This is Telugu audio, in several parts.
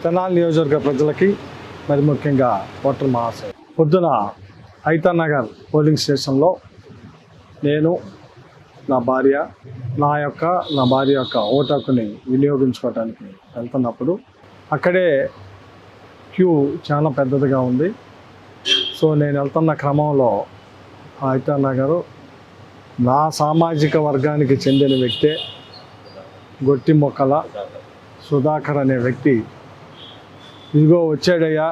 తెనాలి నియోజకవర్గ ప్రజలకి మరి ముఖ్యంగా ఓటర్ మహాశయ పొద్దున ఐతానగర్ పోలింగ్ స్టేషన్లో నేను నా భార్య యొక్క ఓటు హక్కుని వినియోగించుకోవడానికి వెళ్తున్నప్పుడు అక్కడే క్యూ చాలా పెద్దదిగా ఉంది. సో నేను వెళ్తున్న క్రమంలో ఐతానగర్ నా సామాజిక వర్గానికి చెందిన వ్యక్తే గొట్టి మొక్కల సుధాకర్ అనే వ్యక్తి ఇదిగో వచ్చాడయ్యా,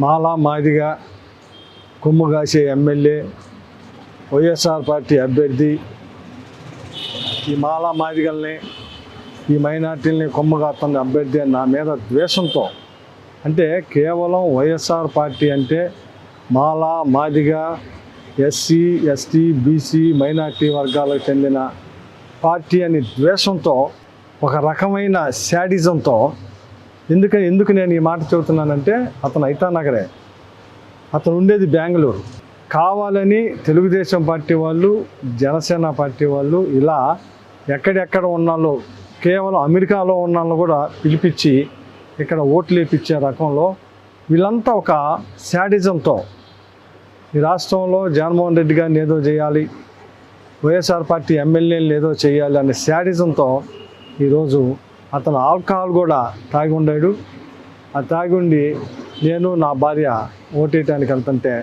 మాలా మాదిగా కొమ్ము కాసే ఎమ్మెల్యే, వైఎస్ఆర్ పార్టీ అభ్యర్థి, ఈ మాలా మాదిగల్ని ఈ మైనార్టీలని కొమ్ము కాస్తున్న అభ్యర్థి అని నా మీద ద్వేషంతో, అంటే కేవలం వైఎస్ఆర్ పార్టీ అంటే మాలా Madiga SC ST BC minority వర్గాలకు చెందిన పార్టీ అని ద్వేషంతో, ఒక రకమైన శాడిజంతో ఎందుకు నేను ఈ మాట చెబుతున్నానంటే అతను ఐతానగరే, అతను ఉండేది బెంగళూరు. కావాలని తెలుగుదేశం పార్టీ వాళ్ళు, జనసేన పార్టీ వాళ్ళు ఇలా ఎక్కడెక్కడ ఉన్నాలో, కేవలం అమెరికాలో ఉన్నాళ్ళు కూడా పిలిపించి ఇక్కడ ఓట్లు వేయించే రకంలో వీళ్ళంతా ఒక శాడిజంతో ఈ రాష్ట్రంలో జగన్మోహన్ రెడ్డి గారిని ఏదో చేయాలి, వైఎస్ఆర్ పార్టీ ఎమ్మెల్యేలు ఏదో చేయాలి అనే శాడిజంతో ఈరోజు అతను ఆల్కహాల్ కూడా తాగి ఉండాడు. ఆ తాగి ఉండి నేను నా భార్య ఓటేయటానికి వెళ్తుంటే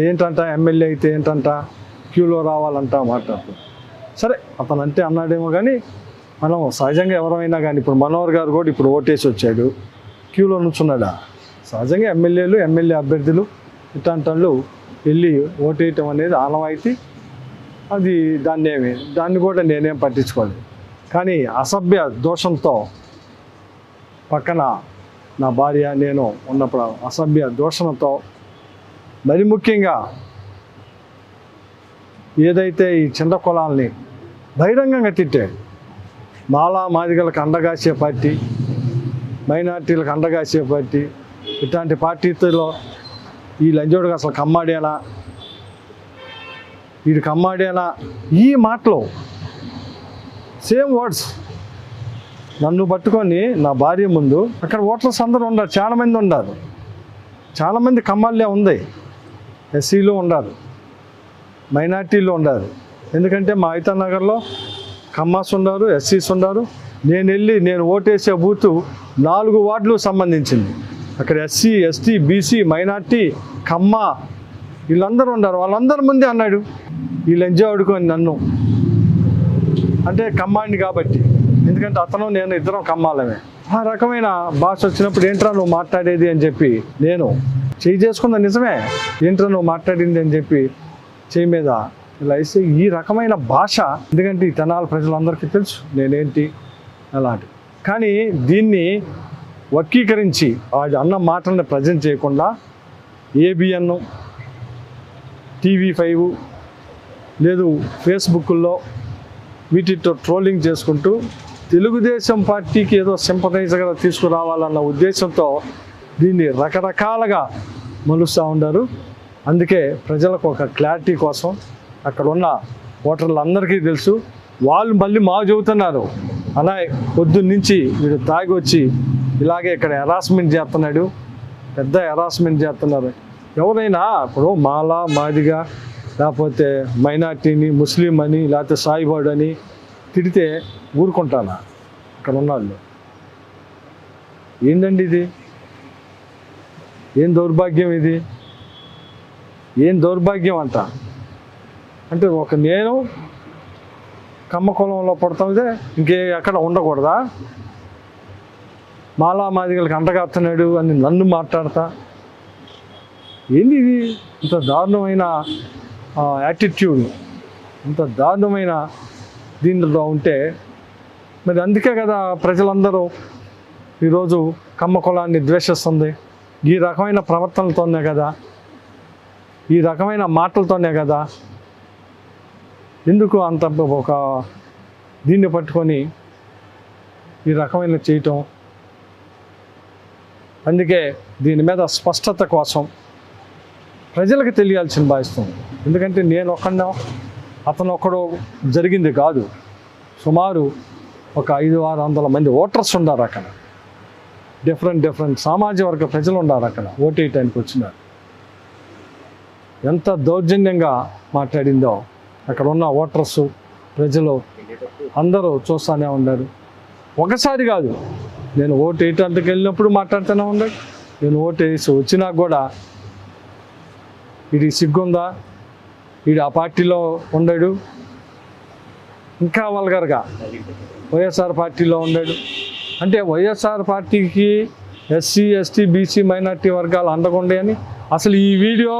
ఏంటంట ఎమ్మెల్యే అయితే ఏంటంట క్యూలో రావాలంట మాట్లాడుతూ. సరే అతను అంటే అన్నాడేమో కానీ మనం సహజంగా ఎవరైనా కానీ ఇప్పుడు మనోహర్ గారు కూడా ఇప్పుడు ఓటేసి వచ్చాడు, క్యూలో నుంచున్నాడా? సహజంగా ఎమ్మెల్యే అభ్యర్థులు ఇట్లాంటి వాళ్ళు వెళ్ళి ఓటేయటం అనేది ఆనవాయితీ. అది దాన్ని కూడా నేనేం పట్టించుకోలేదు. కానీ అసభ్య దోషంతో పక్కన నా భార్య నేను ఉన్నప్పుడు అసభ్య దోషంతో, మరి ముఖ్యంగా ఏదైతే ఈ చిన్న కులాల్ని బహిరంగంగా తిట్టాడు, మాలా మాదిగలకు అండగాసే పార్టీ, మైనార్టీలకు అండగాసే పార్టీ, ఇట్లాంటి పార్టీలో ఈ లంజోడుగా అసలు కమ్మాడేనా, వీడు కమ్మాడేనా, ఈ మాటలు సేమ్ వర్డ్స్ నన్ను పట్టుకొని నా భార్య ముందు అక్కడ ఓటర్స్ అందరూ ఉన్నారు, చాలామంది ఉన్నారు, చాలామంది కమ్మాళ్ళే ఉంది, ఎస్సీలో ఉన్నారు, మైనార్టీలో ఉన్నారు. ఎందుకంటే మా ఐతానగర్లో కమ్మాస్ ఉన్నారు, ఎస్సీస్ ఉన్నారు. నేను ఓటేసే బూతు 4 వార్డులకు సంబంధించింది. అక్కడ ఎస్సీ ఎస్టీ బీసీ మైనార్టీ కమ్మ వీళ్ళందరూ ఉన్నారు. వాళ్ళందరి ముందే అన్నాడు ఈ లంజా అడుకొని నన్ను, అంటే కమ్మాడిని కాబట్టి, ఎందుకంటే అతను నేను ఇద్దరం కమ్మాలమే. ఆ రకమైన భాష వచ్చినప్పుడు ఏంట్రా నువ్వు మాట్లాడేది అని చెప్పి నేను చేయి చేసుకున్నా, నిజమే ఏంట్రా నువ్వు మాట్లాడింది అని చెప్పి చేయి మీద ఇలా వేసి ఈ రకమైన భాష, ఎందుకంటే ఈ తెనాలి ప్రజలందరికీ తెలుసు నేనేంటి అలాంటి. కానీ దీన్ని వర్గీకరించి అన్న మాటలను ప్రజెంట్ చేయకుండా ఏబిఎన్, TV5 లేదు ఫేస్బుక్లో వీటితో ట్రోలింగ్ చేసుకుంటూ తెలుగుదేశం పార్టీకి ఏదో సింపథైజర్గా తీసుకురావాలన్న ఉద్దేశంతో దీన్ని రకరకాలుగా మలుస్తూ ఉన్నారు. అందుకే ప్రజలకు ఒక క్లారిటీ కోసం అక్కడ ఉన్న ఓటర్లందరికీ తెలుసు. వాళ్ళు మళ్ళీ చెబుతున్నారు అలా పొద్దున్నుంచి వీడు తాగి వచ్చి ఇలాగే ఇక్కడ హెరాస్మెంట్ చేస్తున్నాడు, పెద్ద హెరాస్మెంట్ చేస్తున్నారు. ఎవరైనా ఇప్పుడు మాలా మాదిగా లేకపోతే మైనార్టీని ముస్లిం అని లేకపోతే సాయిబాడు అని తిడితే ఊరుకుంటానా? అక్కడ ఉన్నాళ్ళు ఏందండి ఇది? ఏం దౌర్భాగ్యం ఇది? ఏం దౌర్భాగ్యం అంట అంటే నేను కమ్మ కులంలో పుడతాదే ఇంకే ఎక్కడ ఉండకూడదా? మాలా మాదిగలకు అంటగాస్తున్నాడు అని నన్ను మాట్లాడతా, ఏంది ఇది? ఇంత దారుణమైన యాటిట్యూడ్, ఇంత దారుణమైన దీనిలో ఉంటే మరి అందుకే కదా ప్రజలందరూ ఈరోజు కమ్మ కులాన్ని ద్వేషిస్తుంది. ఈ రకమైన ప్రవర్తనలతోనే కదా, ఈ రకమైన మాటలతోనే కదా. ఎందుకు అంత ఒక దీన్ని పట్టుకొని ఈ రకమైన చేయటం? అందుకే దీని మీద స్పష్టత కోసం ప్రజలకు తెలియాల్సిన భావిస్తుంది. ఎందుకంటే నేను ఒక్కడో అతను ఒక్కడో జరిగింది కాదు, సుమారు ఒక 500-600 మంది ఓటర్స్ ఉన్నారు అక్కడ. డిఫరెంట్ సామాజిక వర్గ ప్రజలు ఉన్నారు అక్కడ ఓటేయటానికి వచ్చినారు. ఎంత దౌర్జన్యంగా మాట్లాడిందో అక్కడ ఉన్న ఓటర్సు ప్రజలు అందరూ చూస్తూనే ఉన్నారు. ఒకసారి కాదు, నేను ఓటు వేయటానికి వెళ్ళినప్పుడు మాట్లాడుతూనే ఉన్నాడు. నేను ఓటు వేసి వచ్చినాక కూడా ఇది సిగ్గుందా, వీడు ఆ పార్టీలో ఉన్నాడు, ఇంకా వల్గర్గా వైఎస్ఆర్ పార్టీలో ఉన్నాడు అంటే వైఎస్ఆర్ పార్టీకి ఎస్సీ ఎస్టీ బీసీ మైనార్టీ వర్గాలు అండగుండే అని. అసలు ఈ video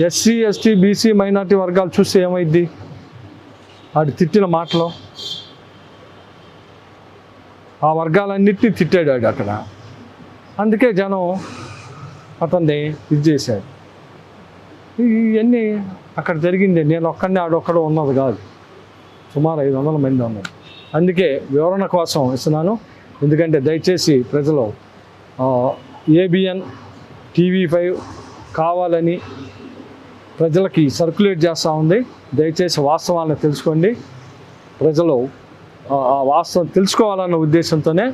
SC ST BC minority వర్గాలు చూస్తే ఏమైద్ది? వాడు తిట్టిన మాటలు ఆ వర్గాలన్నిటినీ తిట్టాడు వాడు అక్కడ. అందుకే జనం అతన్ని ఇది చేశాడు. ఇవన్నీ అక్కడ జరిగింది. నేను ఒక్కడిని ఆడొక్కడో ఉన్నది కాదు, సుమారు 500 మంది ఉన్నారు. అందుకే వివరణ కోసం ఇస్తున్నాను. ఎందుకంటే దయచేసి ప్రజలు ABN TV5 కావాలని ప్రజలకి సర్క్యులేట్ చేస్తూ ఉంది. దయచేసి వాస్తవాలను తెలుసుకోండి. ప్రజలు ఆ వాస్తవం తెలుసుకోవాలన్న ఉద్దేశంతోనే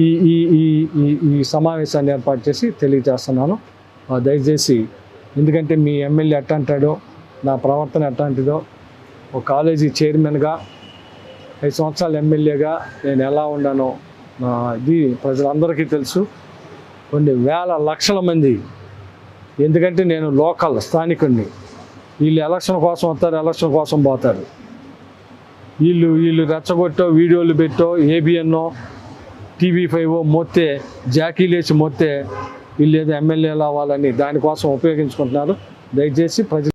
ఈ ఈ ఈ ఈ సమావేశాన్ని ఏర్పాటు చేసి తెలియజేస్తున్నాను. దయచేసి, ఎందుకంటే మీ ఎమ్మెల్యే ఎట్లా అంటాడో, నా ప్రవర్తన ఎట్లాంటిదో, ఒక కాలేజీ చైర్మన్గా 5 సంవత్సరాలు ఎమ్మెల్యేగా నేను ఎలా ఉన్నానో ఇది ప్రజలందరికీ తెలుసు. కొన్ని వేల లక్షల మంది, ఎందుకంటే నేను లోకల్ స్థానికుడిని, వీళ్ళు ఎలక్షన్ కోసం వస్తారు, ఎలక్షన్ కోసం పోతారు. వీళ్ళు రెచ్చగొట్టో వీడియోలు పెట్టో ABN TV5 మొత్తే జాకీలేసి మొత్తే వీళ్ళు ఏదో ఎమ్మెల్యేలు అవ్వాలని దానికోసం ఉపయోగించుకుంటున్నారు. దయచేసి ప్రజలు